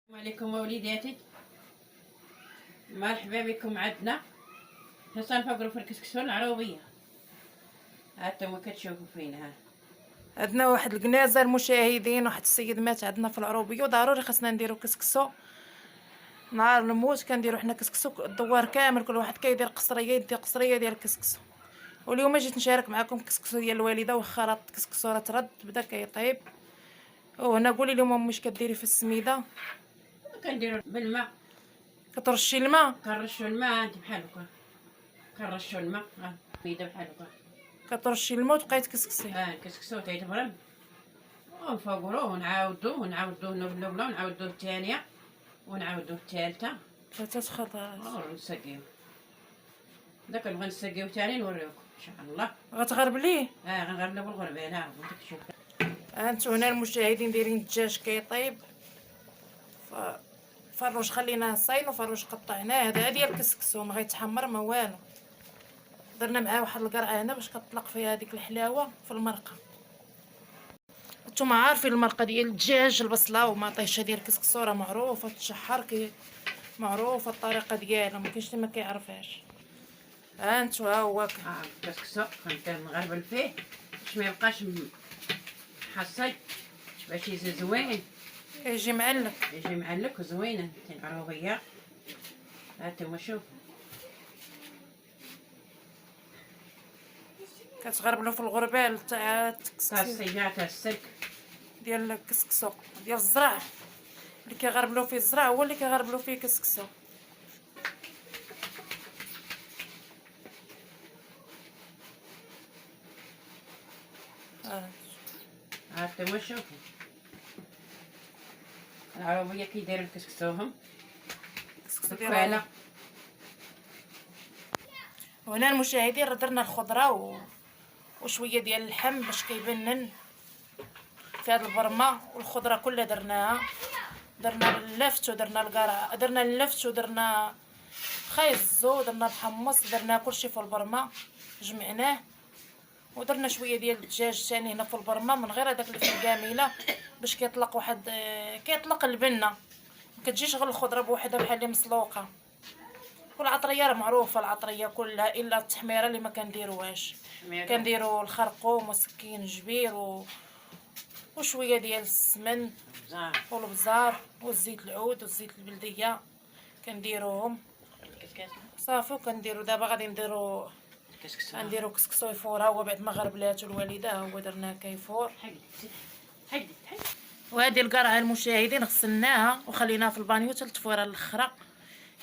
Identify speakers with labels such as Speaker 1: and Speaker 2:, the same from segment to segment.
Speaker 1: السلام عليكم وليداتي، مرحبا بكم عندنا حصان فقرو في الكسكسون العروبيه. هانتوما كتشوفوا فينا
Speaker 2: عندنا واحد الكنازه المشاهدين، واحد السيد مات عندنا في العروبيه وضروري خاصنا نديرو كسكسو. نهار الموت كنديرو حنا كسكسو الدوار كامل، كل واحد كيدير قصريه يدير قصريه ديال الكسكسو. واليوم جيت نشارك معكم كسكسو ديال الوالده، واخا راه الكسكسو راه ترد بدا كيطيب. وهنا قولي لهم واش كديري في السميده؟
Speaker 1: كنديرو بالماء،
Speaker 2: كترشي الماء،
Speaker 1: كنرشوا الماء انت بحال هكا، كنرشوا الماء بيدا بحال هكا.
Speaker 2: كترشي الماء وتبقاي تكسكسي.
Speaker 1: الكسكسو تيتبرد ونفقروه ونعاودوه الاولى ونعاودوه الثانيه ونعاودوه الثالثه
Speaker 2: 3 خطرات.
Speaker 1: ونسقيوه. داك اللي غنسقيوه ثاني نوريوكم ان شاء الله.
Speaker 2: غتغرب ليه؟
Speaker 1: غنغربلو بالغربال. وديك شوف
Speaker 2: هانتو هنا المشاهدين دايرين الدجاج كيطيب. فروج خليناه صاين وفروج قطعناه. هذا ديال الكسكسو ما غيتحمر ما والو. درنا معاه واحد القرعه هنا باش كتطلق فيها هذيك الحلاوه في المرقه. نتوما عارفين المرقه ديال الدجاج البصله وما طيشه ديال الكسكسو راه معروفه تشحر معروفه الطريقه ديالها، ما كاينش اللي ما كيعرفهاش. ها انتو ها هو
Speaker 1: الكسكسو كنغربل فيه باش ما يبقاش حصي، باش يجي زوين،
Speaker 2: يجي معلق.
Speaker 1: يجي معلك وزوينه العروبيه. هانتوما شوف
Speaker 2: كتغربلو في الغربال تاع التكسكسو
Speaker 1: تاع السلك
Speaker 2: ديال الكسكسو ديال الزرع. اللي كيغربلو فيه الزرع هو اللي كيغربلو فيه كسكسو.
Speaker 1: هانتوما شوفوا العروبيه كيديروا الكسكسوهم فعلا.
Speaker 2: وهنا المشاهدين درنا الخضره وشويه ديال اللحم باش كيبنن في هذا البرمه، والخضره كلها درنا اللفت ودرنا القرع، درنا اللفت ودرنا خيز ودرنا الحمص، درنا كلشي في البرمه جمعناه. ودرنا شويه ديال الدجاج ثاني هنا في البرمه من غير هذاك اللي في الكامله باش كيطلق واحد كيطلق البنه، ما كتجيش غير الخضره بوحدها بحال اللي مسلوقه. والعطريه راه معروفه العطريه كلها الا التحميره اللي ما كنديروهاش. كنديروا الخرقوم وسكينجبير وشويه ديال السمن والبزار والزيت العود والزيت البلديه كنديروهم صافي. وكنديروا دابا غادي نديروا كسكسو يفور. ها هو بعد ما غربلاتو الوالده ها هو درناه كيفور. وهذه القرعه المشاهدين غسلناها وخليناها في البانيو حتى التفويره الاخرى،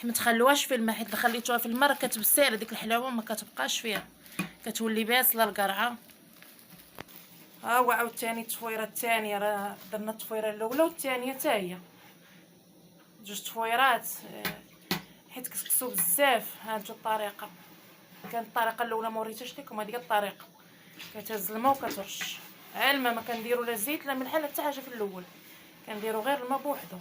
Speaker 2: ما تخلوهاش في الماء، حيت خليتوها في الماء كتبسال هذيك الحلاوه ما كتبقاش فيها، كتولي باسله القرعه. ها هو عاوتاني التفويره الثانيه، راه درنا التفويره الاولى والثانيه حتى هي جوج تفويرات حيت كسكسو بزاف. ها انتو الطريقه كانت الطريقه الاولى ما وريتهاش لكم، هذه الطريقه كتهز الماء وكترش. الماء ما كنديروا لا زيت لا ملح لا حتى حاجه في الاول، كنديروا غير الماء بوحدو.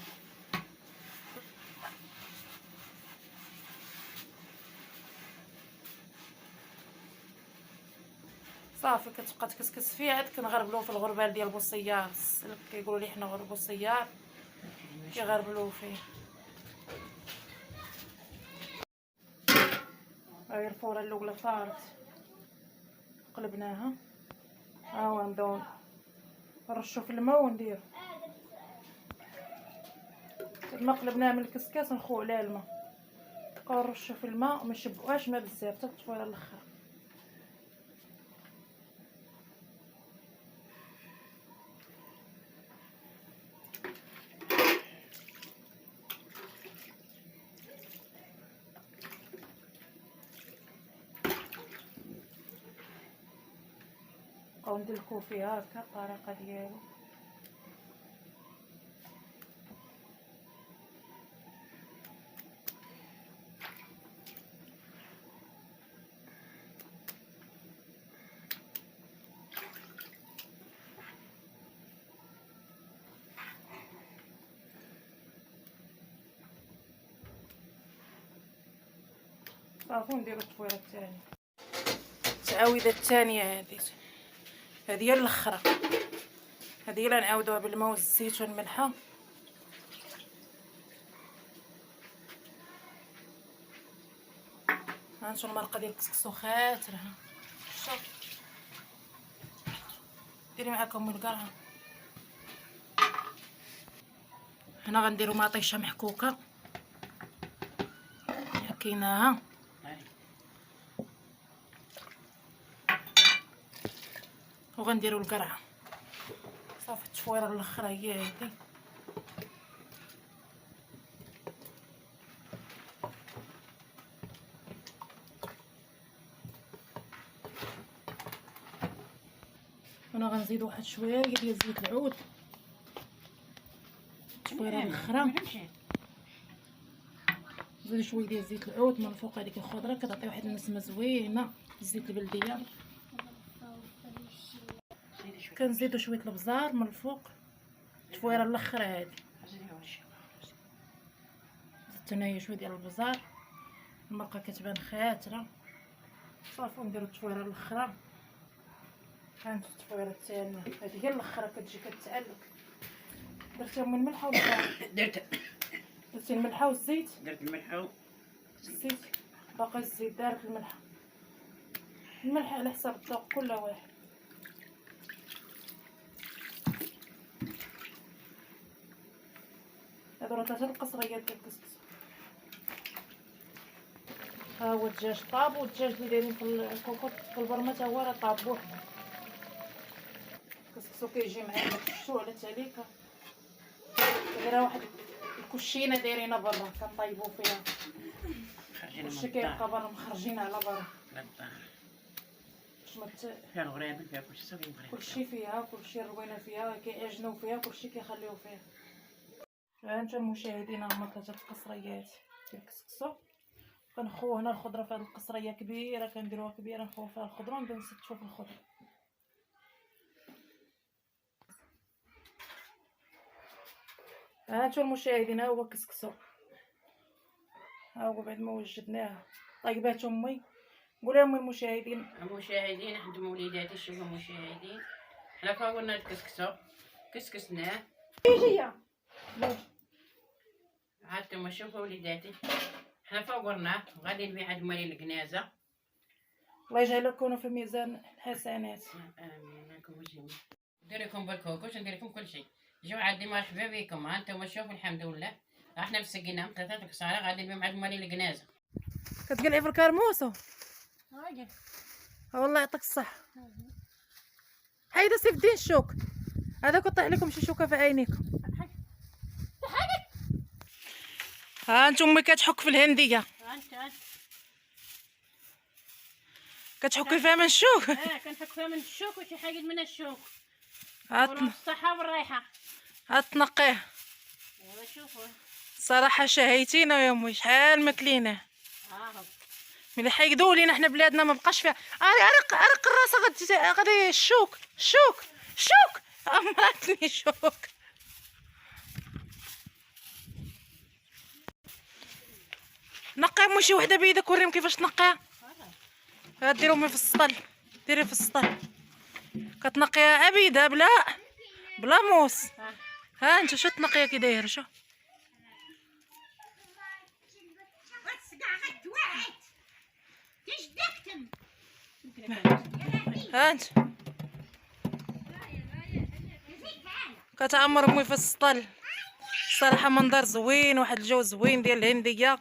Speaker 2: صافي كتبقى تكسكس فيه عاد كنغربلوه في الغربال ديال بوصيار السلك كيقولوا لي حنا غير بوصيار كيغربلوه فيه. هاي الفوره الاولى طارت قلبناها. ها هو نبداو نرشو في الماء ونديرو الماء قلبناه من الكسكاس نخوو عليه الماء، نبقاو نرشو في الماء وما نشبعوهاش ما بزاف حتى التفويره الاخر. نبقاو ندلكو فيها هكا الطريقه ديالو. صافي نديرو التفويره الثانيه، التعاويذه الثانيه هذه هي الاخرى. هذه لا نعاودوها بالماء والزيت والملحه ها انتم المرقه ديال الكسكسو خاتره. شوف ديري معاكم الكرها. هنا غنديرو مطيشه محكوكه حكيناها، وغنديرو القرعه. صافي التفويره الاخرى هي هادي. هنا غنزيد واحد شويه ديال زيت العود. التفويره الاخرى نزيد شويه ديال زيت العود من الفوق. هذيك الخضره كتعطي واحد النسمه زوينه. الزيت البلديه. كنزيدو شويه البزار من الفوق. التفويره الاخرى هذه زدت هنايا شويه ديال البزار. المرقه كتبان خاتره. صافي نديرو التفويره الاخرى. هانت التفويره الثانيه هذه هي الاخرى كتجي كتعلق. درتيها من الملحه ولا
Speaker 1: درت
Speaker 2: درتي الملحه والزيت؟
Speaker 1: درت الملح
Speaker 2: الزيت باقي الزيت. دارت الملح على حساب الذوق كل واحد. هادو راه 3 القصريات ديال الكسكس. ها هو الدجاج طاب، والدجاج اللي دايرين في الكوكوط في البرمه تا هو راه طاب بوحدو. الكسكسو كيجي مع الشو على التعليكه. دايره واحد الكشينه دايرينها برا كنطيبو فيها. كلشي كيبقى برا مخرجينه على برا.
Speaker 1: فيها الغريبه فيها كلشي صافي مغربي.
Speaker 2: كلشي فيها، كلشي روينا فيها، كيعجنوا فيها، كلشي كيخليو فيها. هانتوما المشاهدين هما 3 القصريات ديال الكسكسو. كنخوو هنا الخضره في هاد القصريه كبيره، كنديروها كبيره نخوو فيها الخضره ونبدا نستفوا في الخضره. هانتوما المشاهدين ها هو الكسكسو. ها هو بعد ما وجدناه. طيبات امي. قولوا امي المشاهدين.
Speaker 1: المشاهدين عندهم وليداتي. شوفوا المشاهدين حنا فاولنا الكسكسو كسكسناه.
Speaker 2: هي
Speaker 1: هانتوما شوفوا وليداتي حنا فاولناه وغادي نبيع عند مالي الكنازه.
Speaker 2: الله يجعل لكم في ميزان الحسنات.
Speaker 1: امين. لكم الجميع. ندير لكم بالكوكوش ندير لكم كل شيء. جيو عندي مرحبا بكم. هانتوما شوفوا الحمد لله احنا مسقيناهم 3 القصاره غادي نبيع عند مالي الكنازه.
Speaker 2: كتقلعي في الكرموسو. والله يعطيك الصحة. حيدة سيف الدين الشوك هذا كطيح لكم شي شوكة في عينيكم. ها انت امي كتحك في الهندية. كتحكي فيها من الشوك.
Speaker 1: كنحك فيها من الشوك وشي حاجه من الشوك.
Speaker 2: الصحة
Speaker 1: والرايحه.
Speaker 2: تنقيه.
Speaker 1: ايوا شوفوا
Speaker 2: صراحة شهيتينا يا امي شحال ما كليناه. ملي حيقدوا لينا حنا بلادنا ما بقاش فيها. عرق الراس غادي الشوك امراتني شوك. نقي امي شي وحده بيدك وريهم كيفاش تنقيها. ديروا امي في السطل. ديري في السطل كتنقيها ابيده بلا موس. ها انت شو تنقيها كي دايره شو. ها انت كتعمر امي في السطل. الصراحه منظر زوين، واحد الجو زوين ديال الهنديه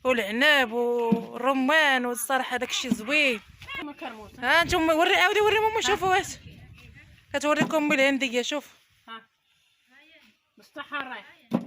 Speaker 2: والعناب والرمان، والصراحه داكشي زوين. ها انت امي وري عاودي وري امي شوفوا واش كتوريكم امي الهنديه. شوف
Speaker 1: ها بالصحه الرايحه.